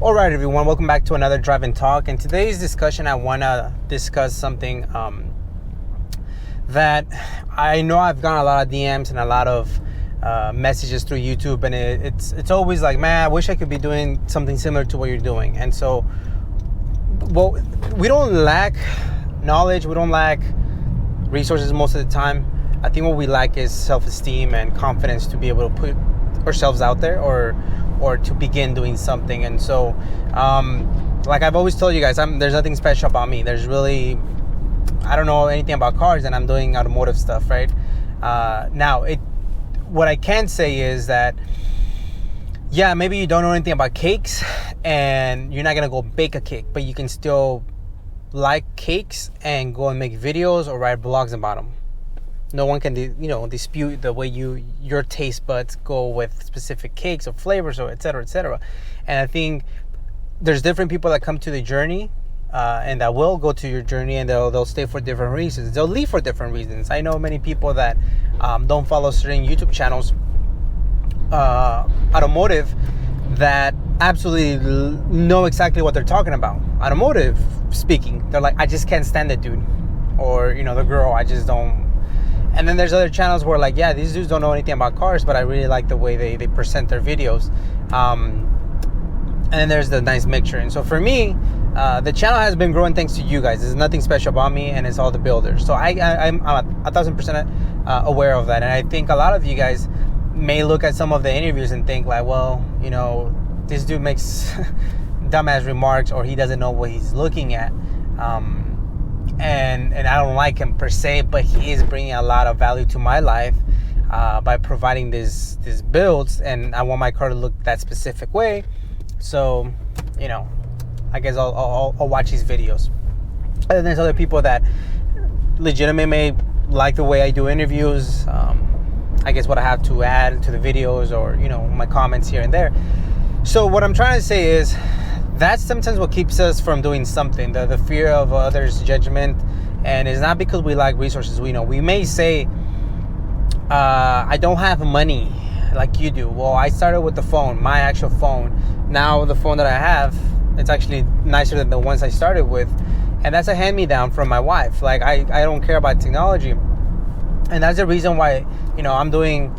All right, everyone, welcome back to another Drive and Talk. In today's discussion, I want to discuss something that I know I've gotten a lot of DMs and a lot of messages through YouTube, and it's always like, man, I wish I could be doing something similar to what you're doing. And so, well, we don't lack knowledge, we don't lack resources most of the time. I think what we lack is self-esteem and confidence to be able to put ourselves out there or to begin doing something. And so like I've always told you guys, there's nothing special about me. There's really, I don't know anything about cars, and I'm doing automotive stuff, right? Now what I can say is that, yeah, maybe you don't know anything about cakes and you're not gonna go bake a cake, but you can still like cakes and go and make videos or write blogs about them. No one can, dispute the way your taste buds go with specific cakes or flavors or et cetera, et cetera. And I think there's different people that come to the journey and that will go to your journey, and they'll stay for different reasons. They'll leave for different reasons. I know many people that don't follow certain YouTube channels, automotive, that absolutely know exactly what they're talking about. Automotive speaking, they're like, I just can't stand it, dude. Or, the girl, I just don't. And then there's other channels where, like, yeah, these dudes don't know anything about cars, but I really like the way they present their videos. And then there's the nice mixture. And so for me, the channel has been growing thanks to you guys. There's nothing special about me, and it's all the builders. So I'm 1,000% aware of that. And I think a lot of you guys may look at some of the interviews and think like, well, this dude makes dumbass remarks, or he doesn't know what he's looking at. And I don't like him per se, but he is bringing a lot of value to my life by providing these builds, and I want my car to look that specific way. So, I guess I'll watch these videos. And then there's other people that legitimately may like the way I do interviews. I guess what I have to add to the videos, or my comments here and there. So what I'm trying to say is, that's sometimes what keeps us from doing something, the fear of others' judgment. And it's not because we lack resources. We may say, I don't have money like you do. Well, I started with the phone, my actual phone. Now the phone that I have, it's actually nicer than the ones I started with. And that's a hand-me-down from my wife. Like, I don't care about technology. And that's the reason why, I'm doing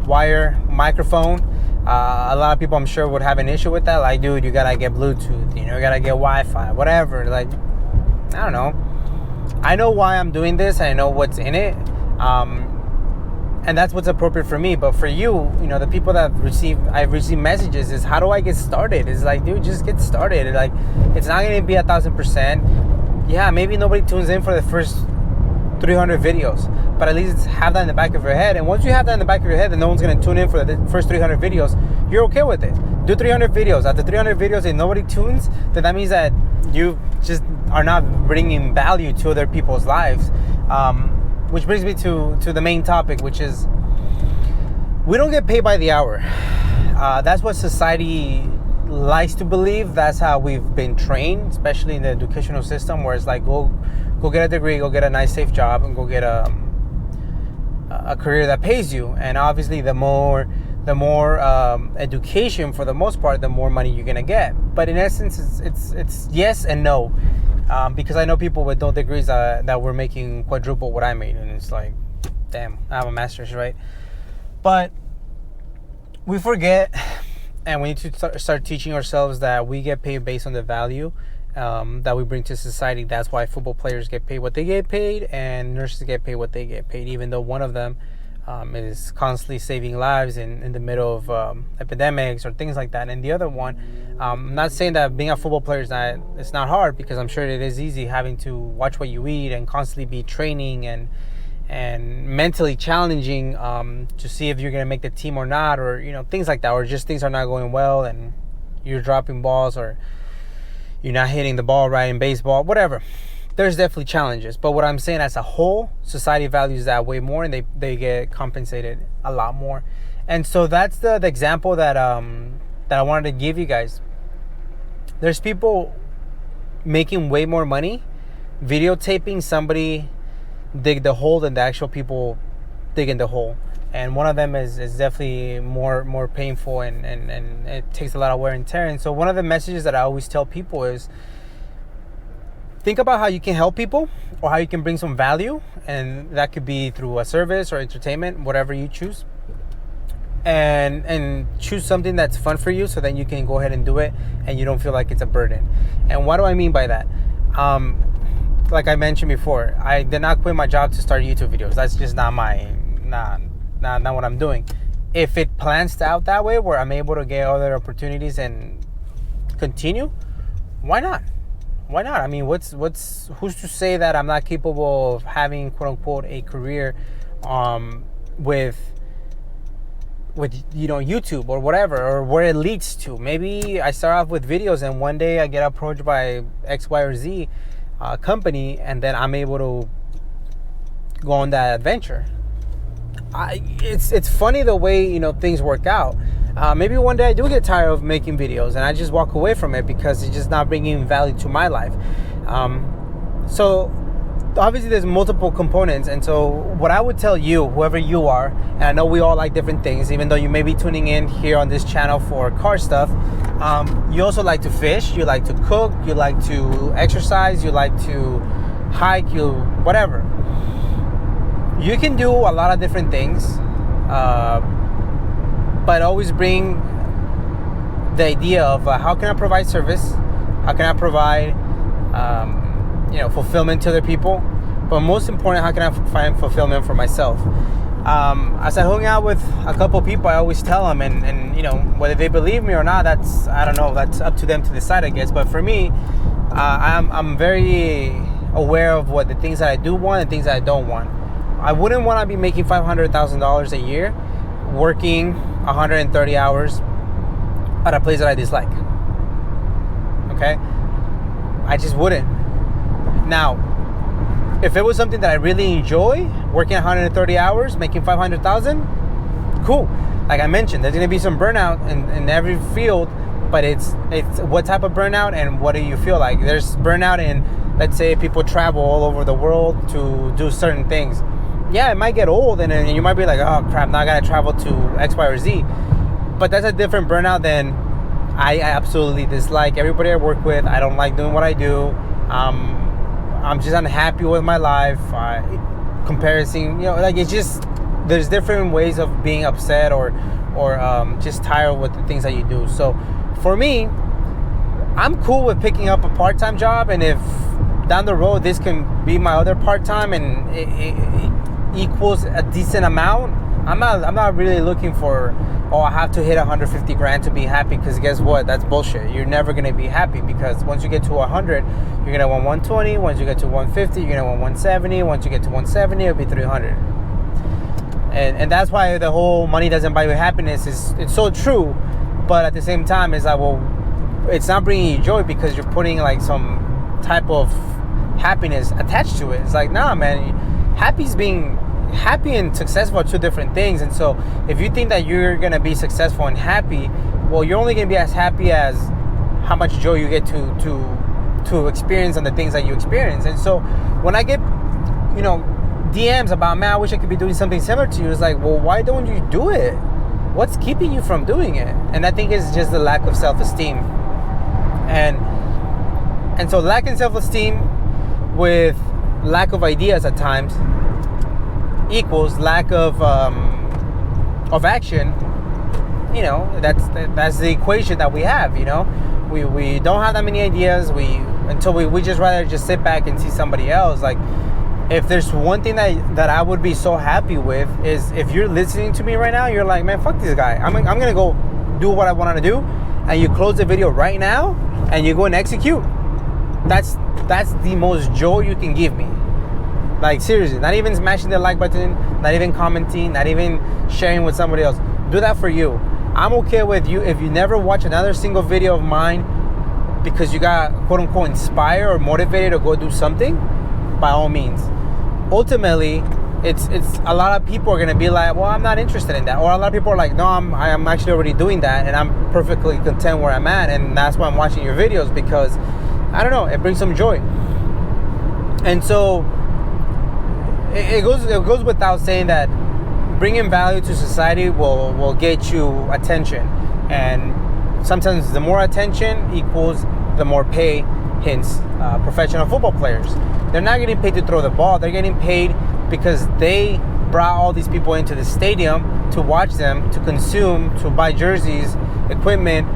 wire microphone. A lot of people, I'm sure, would have an issue with that. Like, dude, you gotta get Bluetooth, you gotta get Wi-Fi, whatever. Like, I don't know. I know why I'm doing this. I know what's in it. And that's what's appropriate for me. But for you, the people that I've received messages is, how do I get started? It's like, dude, just get started. Like, it's not gonna be 1,000%. Yeah, maybe nobody tunes in for the first 300 videos, but at least have that in the back of your head. And once you have that in the back of your head, then no one's going to tune in for the first 300 videos, you're okay with it. Do 300 videos. After 300 videos and nobody tunes, then that means that you just are not bringing value to other people's lives. Which brings me to the main topic, which is, we don't get paid by the hour. That's what society likes to believe. That's how we've been trained, especially in the educational system, where it's like, go get a degree, go get a nice safe job, and go get a career that pays you. And obviously the more education, for the most part, the more money you're gonna get. But in essence, it's yes and no, because I know people with no degrees that were making quadruple what I made, and it's like, damn, I have a master's, right? But we forget, and we need to start teaching ourselves that we get paid based on the value that we bring to society. That's why football players get paid what they get paid, and nurses get paid what they get paid, even though one of them is constantly saving lives in the middle of epidemics or things like that. And the other one, I'm not saying that being a football player it's not hard, because I'm sure it is easy, having to watch what you eat and constantly be training and mentally challenging to see if you're going to make the team or not, or things like that, or just things are not going well and you're dropping balls, or you're not hitting the ball right in baseball, whatever. There's definitely challenges. But what I'm saying, as a whole, society values that way more, and they get compensated a lot more. And so that's the example that I wanted to give you guys. There's people making way more money videotaping somebody dig the hole than the actual people digging the hole. And one of them is definitely more painful, and it takes a lot of wear and tear. And so one of the messages that I always tell people is, think about how you can help people or how you can bring some value, and that could be through a service or entertainment, whatever you choose. And choose something that's fun for you, so then you can go ahead and do it and you don't feel like it's a burden. And what do I mean by that? Like I mentioned before, I did not quit my job to start YouTube videos. That's just not what I'm doing. If it plans out that way, where I'm able to get other opportunities and continue, why not? Why not? I mean, who's to say that I'm not capable of having, quote unquote, a career with YouTube or whatever, or where it leads to. Maybe I start off with videos and one day I get approached by X, Y, or Z company, and then I'm able to go on that adventure. It's funny the way things work out. Maybe one day I do get tired of making videos and I just walk away from it because it's just not bringing value to my life. So obviously there's multiple components, and so what I would tell you, whoever you are, and I know we all like different things, even though you may be tuning in here on this channel for car stuff, you also like to fish, you like to cook, you like to exercise, you like to hike, whatever. You can do a lot of different things, but always bring the idea of how can I provide service, how can I provide fulfillment to other people, but most important, how can I find fulfillment for myself? As I hung out with a couple people, I always tell them, and whether they believe me or not, that's up to them to decide, I guess. But for me, I'm very aware of what the things that I do want and things that I don't want. I wouldn't want to be making $500,000 a year working 130 hours at a place that I dislike. Okay? I just wouldn't. Now, if it was something that I really enjoy, working 130 hours, making 500,000, cool. Like I mentioned, there's going to be some burnout in every field, but it's what type of burnout and what do you feel like? There's burnout in, let's say, people travel all over the world to do certain things. Yeah, it might get old, and then you might be like, oh crap, now I gotta travel to X, Y, or Z. But that's a different burnout than I absolutely dislike everybody I work with. I don't like doing what I do. I'm just unhappy with my life. Comparison, it's just, there's different ways of being upset or just tired with the things that you do. So for me, I'm cool with picking up a part-time job, and if down the road this can be my other part-time and it equals a decent amount, I'm not really looking for, I have to hit 150 grand to be happy, because guess what? That's bullshit. You're never going to be happy, because once you get to 100, you're going to want 120. Once you get to 150, you're going to want 170. Once you get to 170, it'll be 300. And that's why the whole money doesn't buy you happiness it's so true. But at the same time, it's like, well, it's not bringing you joy because you're putting like some type of happiness attached to it. It's like, nah, man, happy and successful are two different things. And so if you think that you're going to be successful and happy, well, you're only going to be as happy as how much joy you get to experience on the things that you experience. And so when I get DMs about, man, I wish I could be doing something similar to you, it's like, well, why don't you do it? What's keeping you from doing it? And I think it's just the lack of self-esteem. And so lacking self-esteem with lack of ideas at times equals lack of action. That's the equation that we have. We don't have that many ideas. We just rather just sit back and see somebody else. Like, if there's one thing that I would be so happy with is if you're listening to me right now, you're like, man, fuck this guy. I'm gonna go do what I want to do, and you close the video right now and you go and execute. That's the most joy you can give me. Like, seriously, not even smashing the like button, not even commenting, not even sharing with somebody else. Do that for you. I'm okay with you if you never watch another single video of mine because you got, quote unquote, inspired or motivated to go do something. By all means. Ultimately, it's a lot of people are gonna be like, well, I'm not interested in that, or a lot of people are like, no, I'm actually already doing that, and I'm perfectly content where I'm at, and that's why I'm watching your videos, because I don't know, it brings some joy. And so it goes without saying that bringing value to society will get you attention, and sometimes the more attention equals the more pay. Hence, professional football players, they're not getting paid to throw the ball. They're getting paid because they brought all these people into the stadium to watch them, to consume, to buy jerseys, equipment,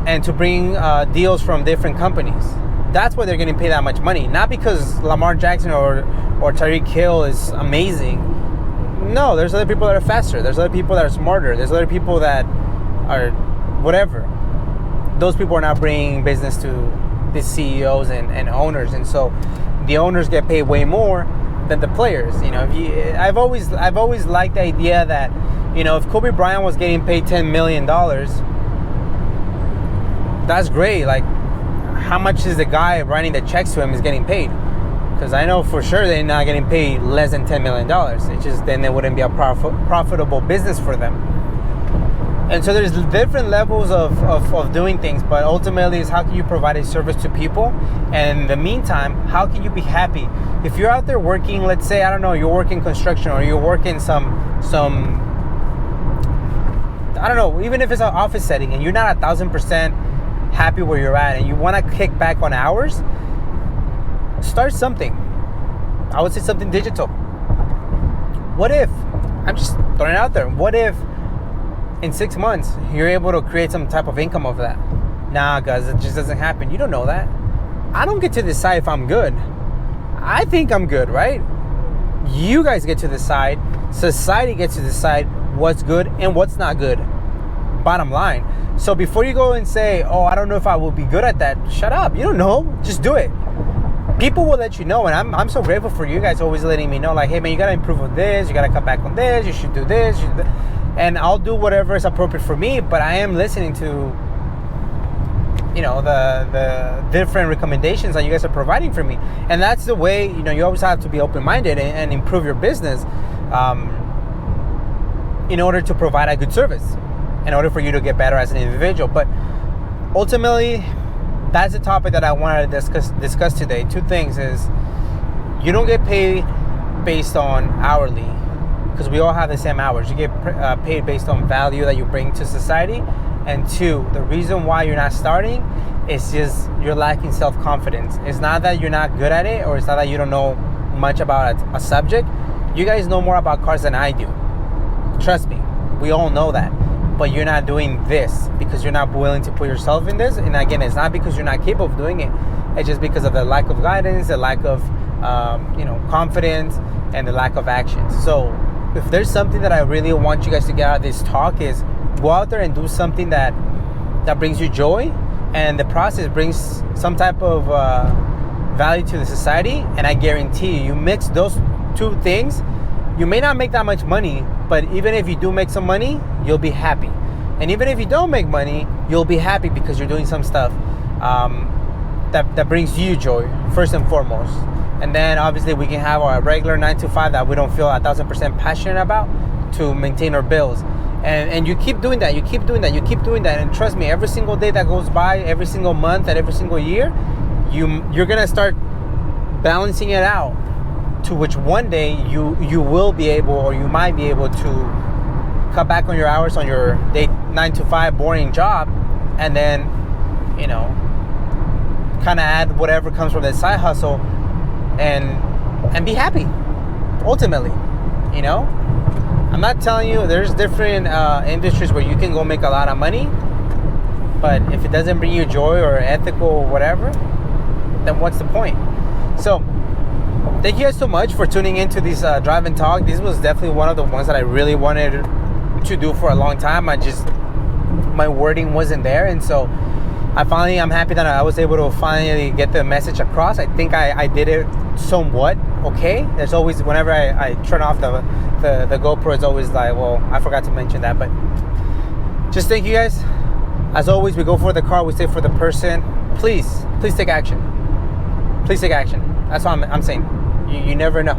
and to bring deals from different companies. That's why they're getting paid that much money. Not because Lamar Jackson or Tyreek Hill is amazing. No, there's other people that are faster. There's other people that are smarter. There's other people that are whatever. Those people are not bringing business to the CEOs and owners, and so the owners get paid way more than the players. You know, I've always liked the idea that, you know, if Kobe Bryant was getting paid $10 million, that's great. Like, how much is the guy writing the checks to him is getting paid? Because I know for sure they're not getting paid less than $10 million. It's just then it wouldn't be a profitable business for them. And so there's different levels of doing things, but ultimately is how can you provide a service to people, and in the meantime, how can you be happy? If you're out there working, let's say, I don't know, you're working construction, or you're working some I don't know, even if it's an office setting and you're not 1,000% happy where you're at and you want to kick back on hours, start something. I would say something digital. What if, I'm just throwing it out there, what if in 6 months you're able to create some type of income of that? Nah, guys, it just doesn't happen. You don't know that. I don't get to decide if I'm good. I think I'm good, right? You guys get to decide. Society gets to decide what's good and what's not good. Bottom line. So before you go and say, oh, I don't know if I will be good at that, shut up. You don't know. Just do it. People will let you know, and I'm so grateful for you guys always letting me know, like, hey, man, you got to improve on this. You got to cut back on this. You should do this. And I'll do whatever is appropriate for me, but I am listening to, you know, the different recommendations that you guys are providing for me. And that's the way, you know, you always have to be open-minded and improve your business in order to provide a good service, in order for you to get better as an individual. But ultimately, that's the topic that I wanted to discuss today. Two things is, you don't get paid based on hourly, because we all have the same hours. You get paid based on value that you bring to society. And two, the reason why you're not starting is just you're lacking self-confidence. It's not that you're not good at it, or it's not that you don't know much about a subject. You guys know more about cars than I do. Trust me, we all know that. But you're not doing this because you're not willing to put yourself in this. And again, it's not because you're not capable of doing it. It's just because of the lack of guidance, the lack of confidence, and the lack of action. So if there's something that I really want you guys to get out of this talk, is go out there and do something that brings you joy, and the process brings some type of value to the society. And I guarantee you mix those two things, you may not make that much money, but even if you do make some money, you'll be happy. And even if you don't make money, you'll be happy because you're doing some stuff that brings you joy, first and foremost. And then obviously we can have our regular 9 to 5 that we don't feel 1,000% passionate about to maintain our bills. And you keep doing that, you keep doing that, you keep doing that. And trust me, every single day that goes by, every single month, and every single year, you're gonna start balancing it out, to which one day you will be able, or you might be able to cut back on your hours on your 9 to 5 boring job, and then, you know, kind of add whatever comes from that side hustle, and be happy ultimately. You know, I'm not telling you, there's different industries where you can go make a lot of money, but if it doesn't bring you joy or ethical or whatever, then what's the point? So thank you guys so much for tuning into this drive and talk. This was definitely one of the ones that I really wanted to do for a long time. My wording wasn't there, and so I'm happy that I was able to finally get the message across. I think I did it somewhat okay. There's always, whenever I turn off the GoPro, it's always like, well, I forgot to mention that. But just thank you guys. As always, we go for the car, we stay for the person. Please take action. Please take action. That's what I'm saying. You never know.